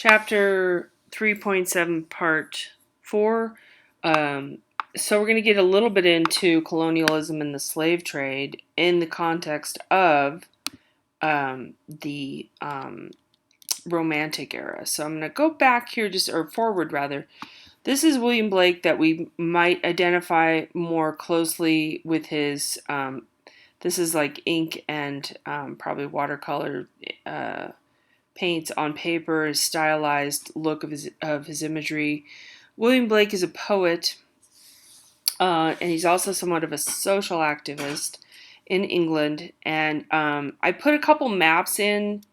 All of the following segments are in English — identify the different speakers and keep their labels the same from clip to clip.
Speaker 1: chapter 3.7, part 4. So we're going to get a little bit into colonialism and the slave trade in the context of the Romantic era. So I'm going to go back here, or forward rather. This is William Blake that we might identify more closely with his. This is like ink and probably watercolor paints on paper, his stylized look of his imagery. William Blake is a poet, and he's also somewhat of a social activist in England. And I put a couple maps in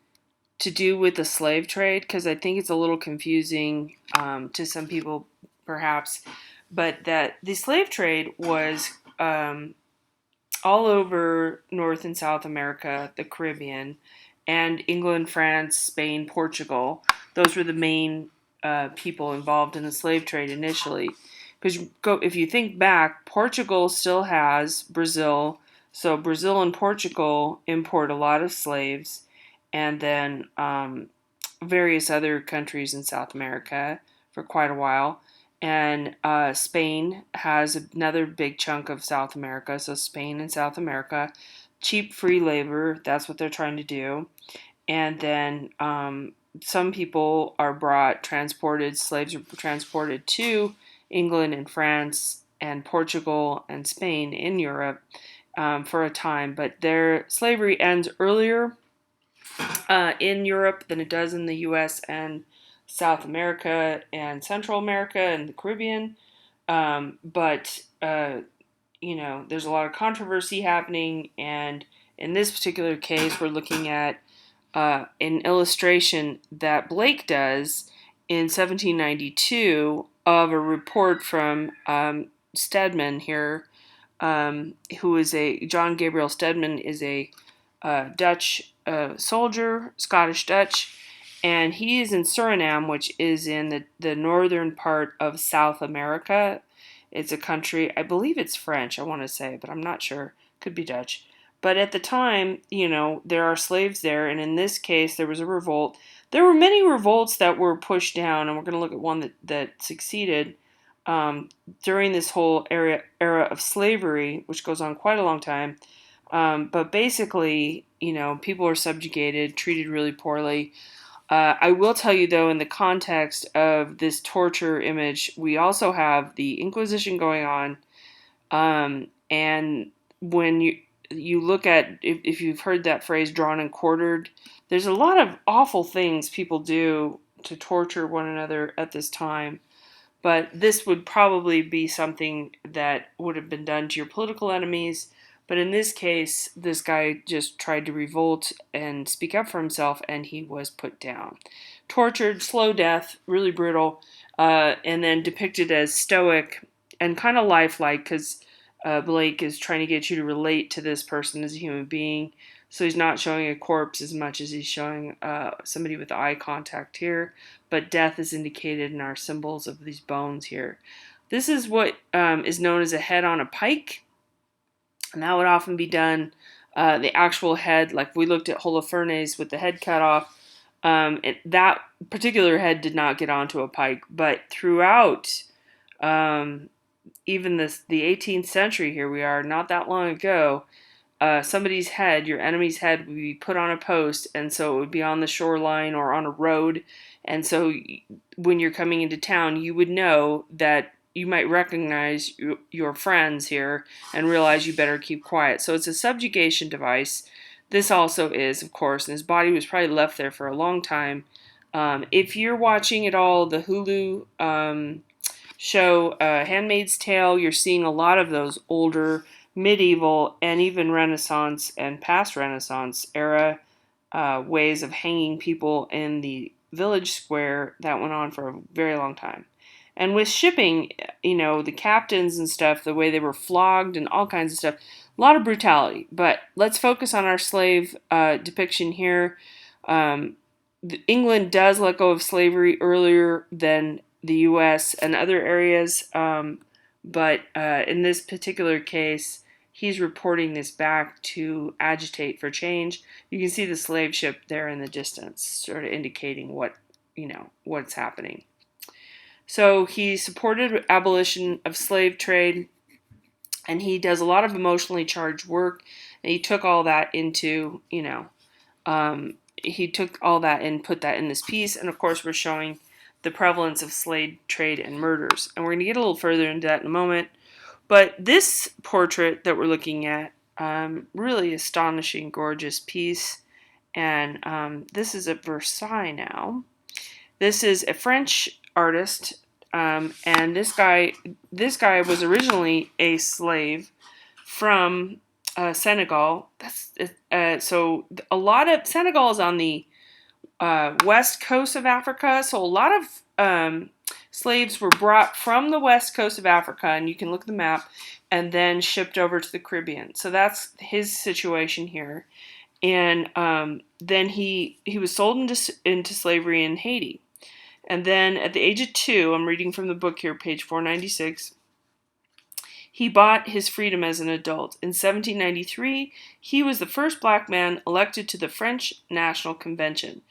Speaker 1: to do with the slave trade because I think it's a little confusing to some people, perhaps. But that the slave trade was all over North and South America, the Caribbean, and England, France, Spain, Portugal. Those were the main people involved in the slave trade initially. Because if you think back, Portugal still has Brazil. So Brazil and Portugal import a lot of slaves, and then various other countries in South America for quite a while. And Spain has another big chunk of South America. So Spain and South America, cheap free labor. That's what they're trying to do. And then some people are slaves are transported to England and France and Portugal and Spain in Europe for a time. But their slavery ends earlier in Europe than it does in the U.S. and South America and Central America and the Caribbean. But there's a lot of controversy happening, and in this particular case, we're looking at an illustration that Blake does in 1792 of a report from Stedman here, who is John Gabriel Stedman is a Dutch soldier, Scottish Dutch, and he is in Suriname, which is in the northern part of South America. It's a country, I believe it's French, I want to say, but I'm not sure. Could be Dutch. But at the time, there are slaves there, and in this case, there was a revolt. There were many revolts that were pushed down, and we're going to look at one that succeeded during this whole era of slavery, which goes on quite a long time. But basically, people are subjugated, treated really poorly. I will tell you, though, in the context of this torture image, we also have the Inquisition going on. And when you look at, if you've heard that phrase, drawn and quartered, there's a lot of awful things people do to torture one another at this time. But this would probably be something that would have been done to your political enemies. But in this case, this guy just tried to revolt and speak up for himself, and he was put down. Tortured, slow death, really brutal, and then depicted as stoic and kind of lifelike, because Blake is trying to get you to relate to this person as a human being. So he's not showing a corpse as much as he's showing somebody with eye contact here. But death is indicated in our symbols of these bones here. This is what is known as a head on a pike. And that would often be done, the actual head, like we looked at Holofernes with the head cut off. That particular head did not get onto a pike, but throughout even the 18th century, here we are, not that long ago, somebody's head, your enemy's head, would be put on a post, and so it would be on the shoreline or on a road. And so when you're coming into town, you would know that you might recognize your friends here and realize you better keep quiet. So it's a subjugation device. This also is, of course, and his body was probably left there for a long time. If you're watching at all the Hulu show Handmaid's Tale, you're seeing a lot of those older medieval and even Renaissance and past Renaissance era ways of hanging people in the village square that went on for a very long time. And with shipping, the captains and stuff, the way they were flogged and all kinds of stuff, a lot of brutality. But let's focus on our slave depiction here. England does let go of slavery earlier than the U.S. and other areas, but in this particular case, he's reporting this back to agitate for change. You can see the slave ship there in the distance, sort of indicating what what's happening. So he supported abolition of slave trade, and he does a lot of emotionally charged work, and he took all that into, he took all that and put that in this piece. And of course, we're showing the prevalence of slave trade and murders. And we're going to get a little further into that in a moment. But this portrait that we're looking at, really astonishing, gorgeous piece. And this is at Versailles now. This is a French artist, and this guy was originally a slave from Senegal. So a lot of Senegal is on the west coast of Africa. So a lot of slaves were brought from the west coast of Africa, and you can look at the map, and then shipped over to the Caribbean. So that's his situation here. And then he was sold into slavery in Haiti. And then at the age of 2, I'm reading from the book here, page 496, he bought his freedom as an adult. In 1793, he was the first black man elected to the French National Convention.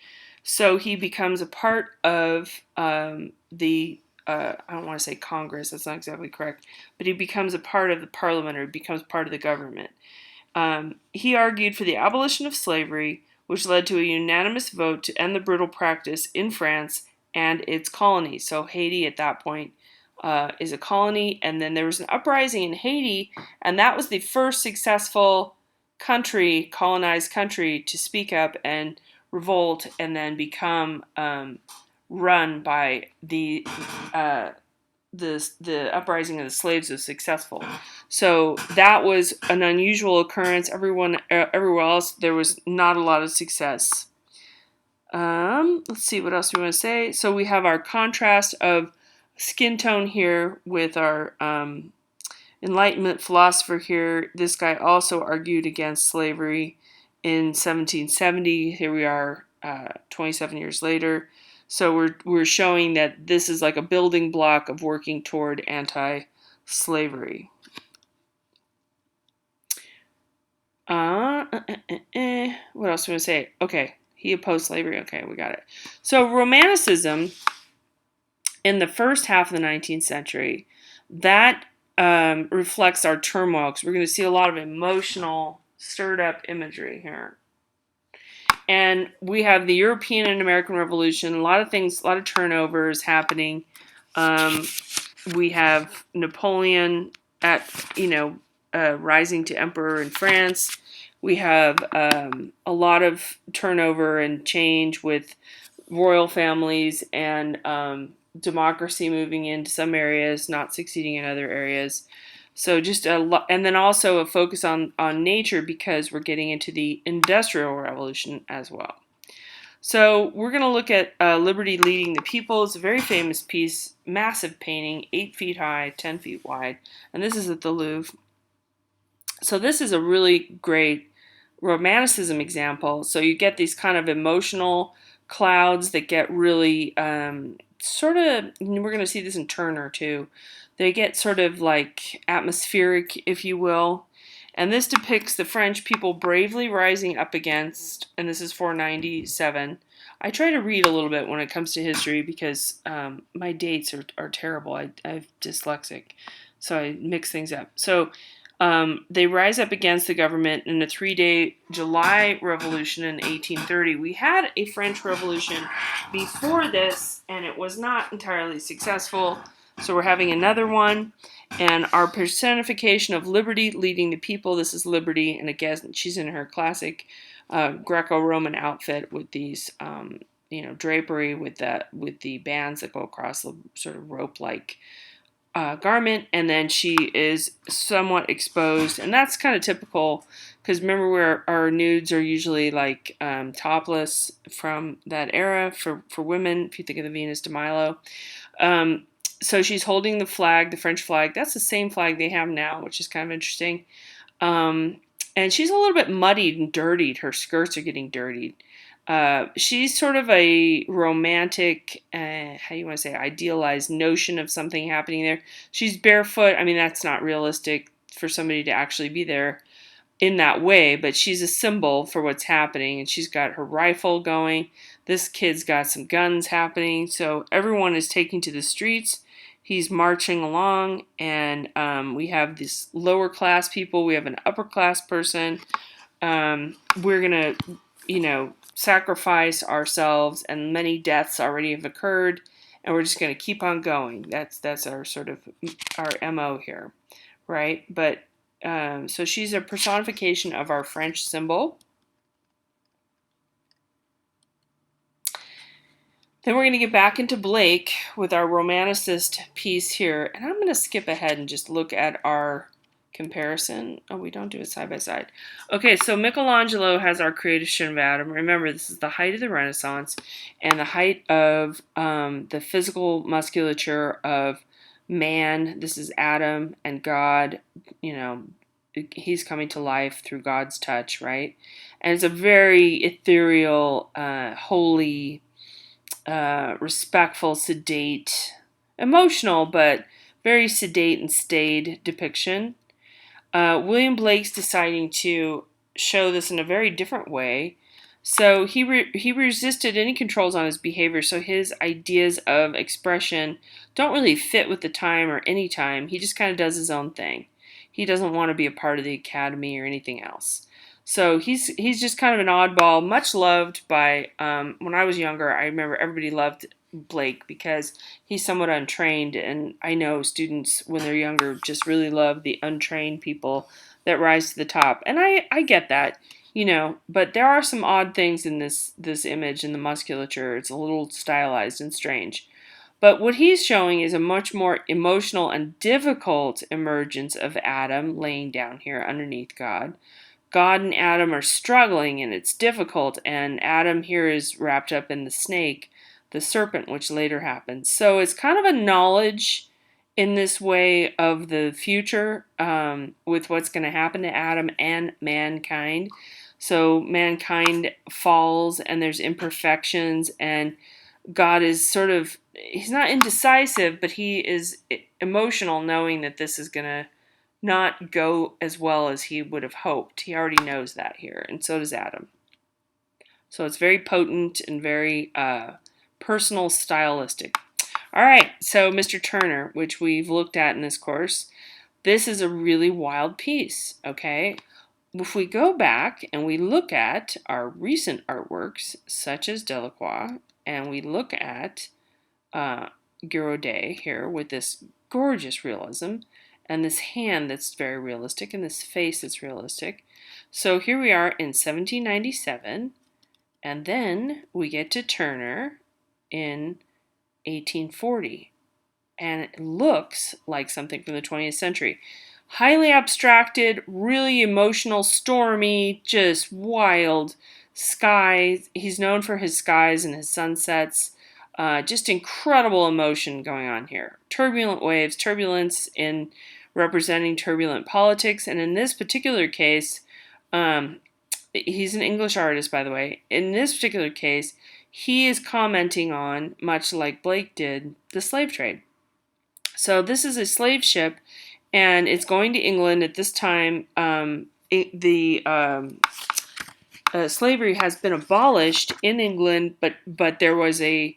Speaker 1: So he becomes a part of the, I don't want to say Congress, that's not exactly correct, but he becomes a part of the parliament, or becomes part of the government. He argued for the abolition of slavery, which led to a unanimous vote to end the brutal practice in France and its colonies. So Haiti at that point is a colony, and then there was an uprising in Haiti, and that was the first successful colonized country, to speak up and revolt, and then become run by the uprising of the slaves was successful. So that was an unusual occurrence. Everywhere else, there was not a lot of success. Let's see what else we want to say. So we have our contrast of skin tone here with our Enlightenment philosopher here. This guy also argued against slavery in 1770. Here we are 27 years later. So we're showing that this is like a building block of working toward anti-slavery. What else do we want to say? Okay, he opposed slavery. Okay, we got it. So Romanticism in the first half of the 19th century, that reflects our turmoil, because we're going to see a lot of emotional, stirred up imagery here. And we have the European and American Revolution, a lot of things, a lot of turnovers happening. We have Napoleon rising to emperor in France. We have a lot of turnover and change with royal families, and democracy moving into some areas, not succeeding in other areas. So just a lot, and then also a focus on nature, because we're getting into the Industrial Revolution as well. So we're going to look at Liberty Leading the People. It's a very famous piece, massive painting, 8 feet high, 10 feet wide, and this is at the Louvre. So this is a really great Romanticism example. So you get these kind of emotional clouds that get really sort of, we're going to see this in Turner too, they get sort of like atmospheric, if you will. And this depicts the French people bravely rising up against, and this is 497. I try to read a little bit when it comes to history, because my dates are terrible. I'm dyslexic, so I mix things up. So they rise up against the government in a 3-day July Revolution in 1830. We had a French Revolution before this, and it was not entirely successful. So we're having another one, and our personification of Liberty Leading the People. This is Liberty, and again, she's in her classic Greco-Roman outfit with these, drapery with the bands that go across the sort of rope-like garment, and then she is somewhat exposed, and that's kind of typical, because remember, where our nudes are usually like topless from that era for women, if you think of the Venus de Milo. So she's holding the flag, the French flag. That's the same flag they have now, which is kind of interesting. And she's a little bit muddied and dirtied. Her skirts are getting dirtied. She's sort of a romantic, idealized notion of something happening there. She's barefoot. I mean, that's not realistic for somebody to actually be there in that way, but she's a symbol for what's happening, and she's got her rifle going. This kid's got some guns happening, so everyone is taking to the streets. He's marching along, and we have these lower class people. We have an upper class person. We're gonna, sacrifice ourselves, and many deaths already have occurred, and we're just gonna keep on going. That's our sort of our MO here, right? But so she's a personification of our French symbol. Then we're going to get back into Blake with our Romanicist piece here. And I'm going to skip ahead and just look at our comparison. Oh, we don't do it side by side. Okay, so Michelangelo has our creation of Adam. Remember, this is the height of the Renaissance and the height of the physical musculature of man. This is Adam and God. He's coming to life through God's touch, right? And it's a very ethereal, holy, respectful, sedate, emotional, but very sedate and staid depiction. William Blake's deciding to show this in a very different way. So he resisted any controls on his behavior, so his ideas of expression don't really fit with the time or any time. He just kind of does his own thing. He doesn't want to be a part of the academy or anything else. So he's just kind of an oddball, much loved by, when I was younger, I remember everybody loved Blake because he's somewhat untrained, and I know students when they're younger just really love the untrained people that rise to the top. And I get that, but there are some odd things in this image in the musculature. It's a little stylized and strange. But what he's showing is a much more emotional and difficult emergence of Adam laying down here underneath God. God and Adam are struggling, and it's difficult, and Adam here is wrapped up in the snake, the serpent, which later happens. So it's kind of a knowledge in this way of the future, with what's going to happen to Adam and mankind. So mankind falls, and there's imperfections, and God is he's not indecisive, but he is emotional, knowing that this is going to not go as well as he would have hoped. He already knows that here, and so does Adam. So it's very potent and very personal, stylistic. All right, so Mr. Turner, which we've looked at in this course, this is a really wild piece, okay? If we go back and we look at our recent artworks, such as Delacroix, and we look at Girodet here with this gorgeous realism, and this hand that's very realistic, and this face that's realistic. So here we are in 1797, and then we get to Turner in 1840, and it looks like something from the 20th century. Highly abstracted, really emotional, stormy, just wild skies. He's known for his skies and his sunsets. Just incredible emotion going on here. Turbulent waves, turbulence in representing turbulent politics, and in this particular case, he's an English artist, by the way. In this particular case, he is commenting on, much like Blake did, the slave trade. So this is a slave ship, and it's going to England at this time. Slavery has been abolished in England, but there was a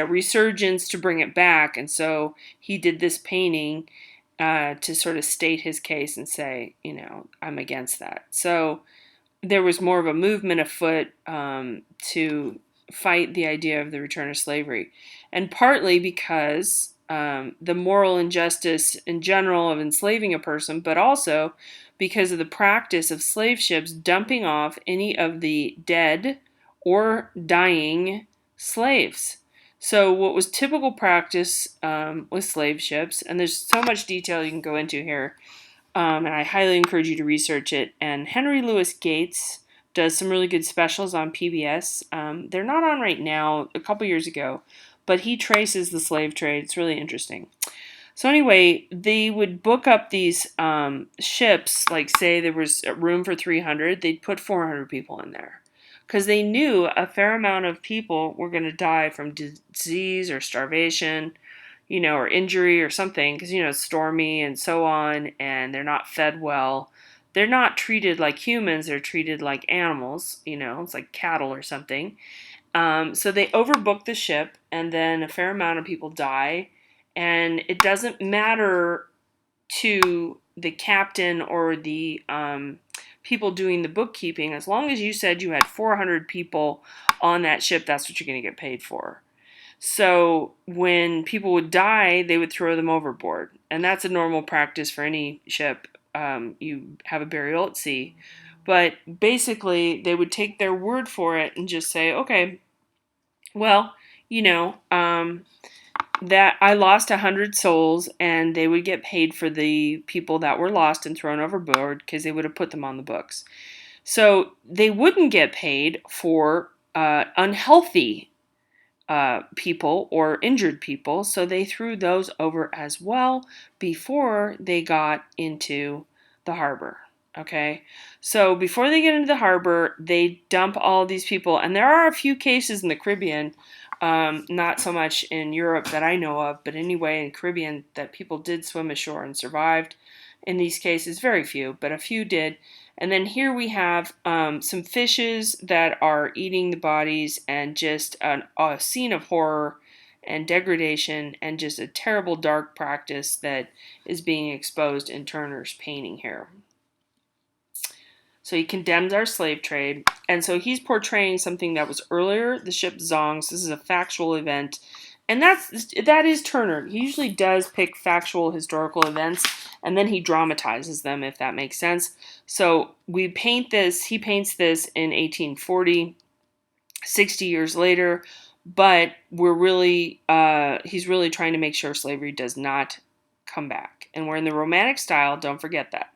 Speaker 1: resurgence to bring it back, and so he did this painting to sort of state his case and say, I'm against that. So there was more of a movement afoot to fight the idea of the return of slavery, and partly because the moral injustice in general of enslaving a person, but also because of the practice of slave ships dumping off any of the dead or dying slaves. So what was typical practice with slave ships, and there's so much detail you can go into here, and I highly encourage you to research it. And Henry Louis Gates does some really good specials on PBS. They're not on right now, a couple years ago, but he traces the slave trade. It's really interesting. So anyway, they would book up these ships, like say there was room for 300, they'd put 400 people in there. Because they knew a fair amount of people were going to die from disease or starvation, or injury or something, because, it's stormy and so on, and they're not fed well. they're not treated like humans, they're treated like animals, it's like cattle or something. So they overbook the ship, and then a fair amount of people die, and it doesn't matter to the captain or the people doing the bookkeeping. As long as you said you had 400 people on that ship, that's what you're going to get paid for. So when people would die, they would throw them overboard. And that's a normal practice for any ship. You have a burial at sea. But basically, they would take their word for it and just say, okay, well, that I lost 100 souls, and they would get paid for the people that were lost and thrown overboard because they would have put them on the books. So they wouldn't get paid for unhealthy people or injured people, so they threw those over as well before they got into the harbor. Okay, so before they get into the harbor, they dump all these people, and there are a few cases in the Caribbean, not so much in Europe that I know of, but anyway in Caribbean that people did swim ashore and survived. In these cases, very few, but a few did. And then here we have some fishes that are eating the bodies, and just a scene of horror and degradation, and just a terrible dark practice that is being exposed in Turner's painting here. So he condemns our slave trade, and so he's portraying something that was earlier, the ship Zongs. This is a factual event, and that is Turner. He usually does pick factual historical events, and then he dramatizes them, if that makes sense. So he paints this in 1840, 60 years later, but he's really trying to make sure slavery does not come back. And we're in the Romantic style, don't forget that.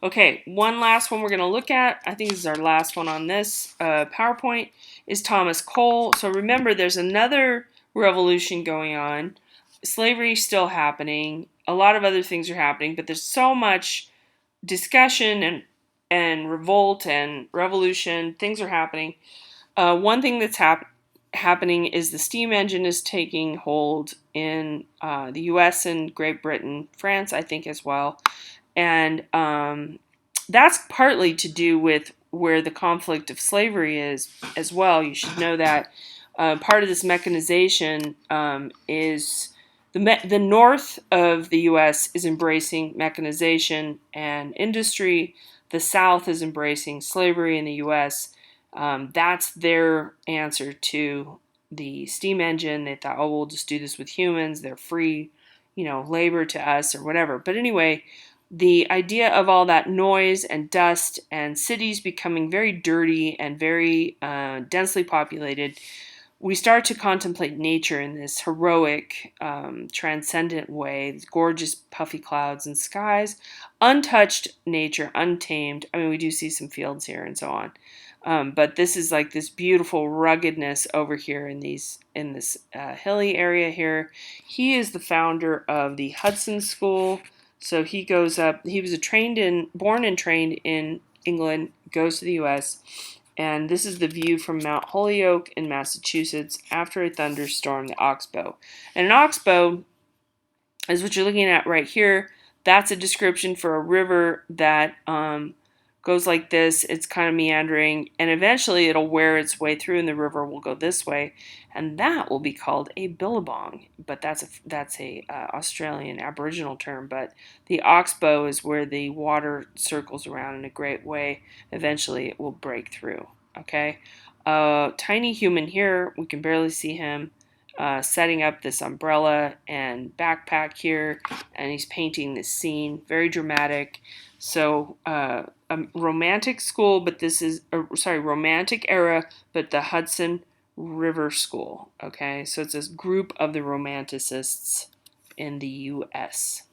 Speaker 1: Okay, one last one we're going to look at, I think this is our last one on this PowerPoint, is Thomas Cole. So remember, there's another revolution going on. Slavery is still happening. A lot of other things are happening, but there's so much discussion and revolt and revolution. Things are happening. One thing that's happening is the steam engine is taking hold in the U.S. and Great Britain, France, I think, as well. And that's partly to do with where the conflict of slavery is as well. You should know that part of this mechanization is the north of the U.S. is embracing mechanization and industry. The South is embracing slavery in the U.S. That's their answer to the steam engine. They thought, oh, we'll just do this with humans. They're free, labor to us or whatever. But anyway, the idea of all that noise and dust and cities becoming very dirty and very densely populated, we start to contemplate nature in this heroic, transcendent way, these gorgeous puffy clouds and skies, untouched nature, untamed. I mean, we do see some fields here and so on. But this is like this beautiful ruggedness over here in this hilly area here. He is the founder of the Hudson School. So he goes up. He was born and trained in England. Goes to the U.S. And this is the view from Mount Holyoke in Massachusetts after a thunderstorm, the Oxbow. And an oxbow is what you're looking at right here. That's a description for a river that goes like this. It's kind of meandering, and eventually it'll wear its way through, and the river will go this way, and that will be called a billabong. But that's a Australian Aboriginal term. But the oxbow is where the water circles around in a great way. Eventually, it will break through. Okay, tiny human here. We can barely see him. Setting up this umbrella and backpack here, and he's painting this scene, very dramatic. So a romantic school, but romantic era, but the Hudson River School. Okay, so it's this group of the Romanticists in the U.S.